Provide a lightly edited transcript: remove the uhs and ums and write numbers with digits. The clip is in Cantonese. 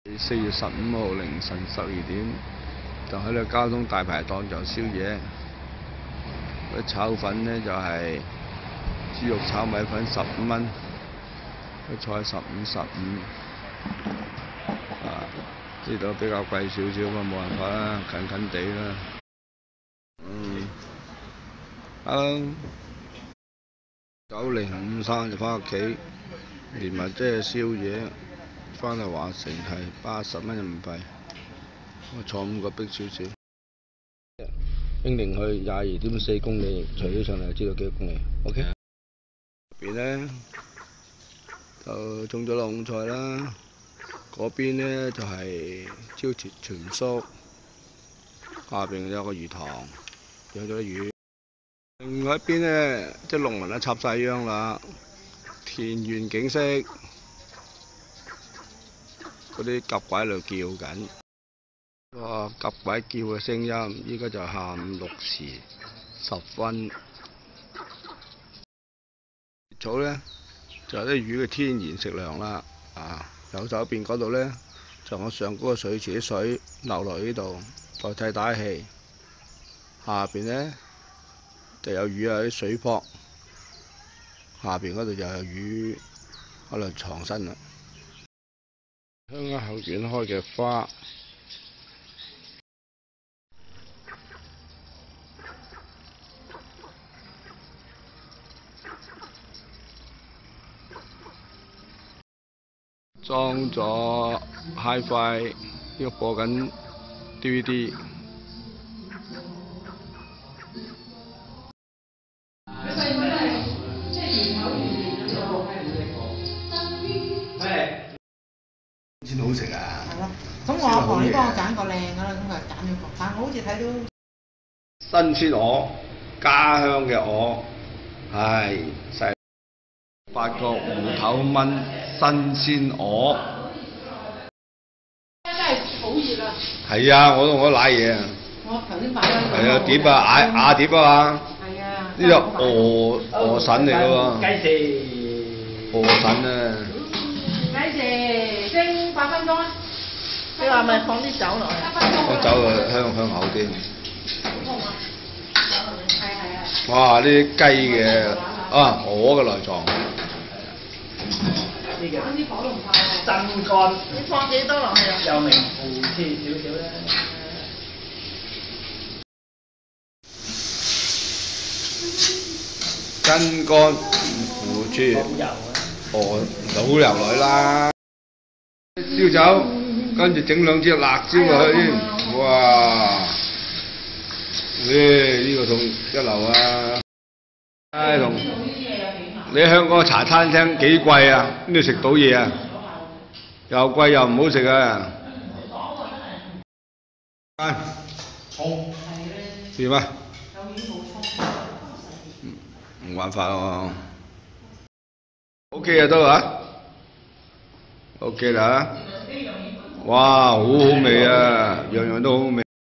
4月15號凌晨12點，就喺呢個交通大排檔就宵夜。嗰炒粉呢就係豬肉炒米粉15蚊，個菜15.15。呢度比較貴少少，咁冇辦法啦，近近地啦。9053就翻屋企，連埋即係宵夜，翻去華城係80蚊人民幣。我坐5個逼少少。英靈去22.4公里，除起上嚟就知道幾多公里。OK。入邊呢就種咗龍菜啦，嗰邊呢就係招全粟，下邊有個魚塘，養咗啲魚。另外一邊呢，即係農民都插晒秧啦，田園景色，嗰啲鴿鬼喺度叫緊。哇！鴿鬼叫嘅聲音，依家就下午6時10分。草呢，就係啲魚嘅天然食糧啦。右手邊嗰度呢，就我上高個水池啲水流落呢度代替打氣。下邊呢，就有魚喺啲水泡，下邊嗰度就有魚喺度藏身啦。鄉下後院開嘅花。裝咗 HiFi， 呢個播緊 DVD。先好食啊！係咯，咁我阿婆你幫我揀個靚㗎啦，咁佢揀咗個，但我好似睇到新鮮鵝，家鄉嘅鵝，係細發覺芋頭炆新鮮鵝。真係好熱啊！係啊，我攋嘢啊！我頭先擺咗係啊，碟啊，雅碟啊嘛。係啊。呢度鵝腎嚟㗎喎。雞翅。鵝腎啊！雞翅蒸8分鐘啊！你話咪放啲酒落去？放酒香口啲。係啊。哇！呢啲雞嘅鵝嘅內臟。呢個啲火龍炮啊！真乾。你放幾多落去啊？又名腐翅少少啦。真乾腐翅。冇油啊！倒油落去啦，燒酒，跟住整2支辣椒落去，哇！呢個餸一流啊！同你喺香港茶餐廳幾貴啊？邊度食到嘢啊？又貴又唔好食啊！葱點啊？唔辦法喎。OK 啊都啊 ，OK 啦，哇，好好味啊，樣樣都好味。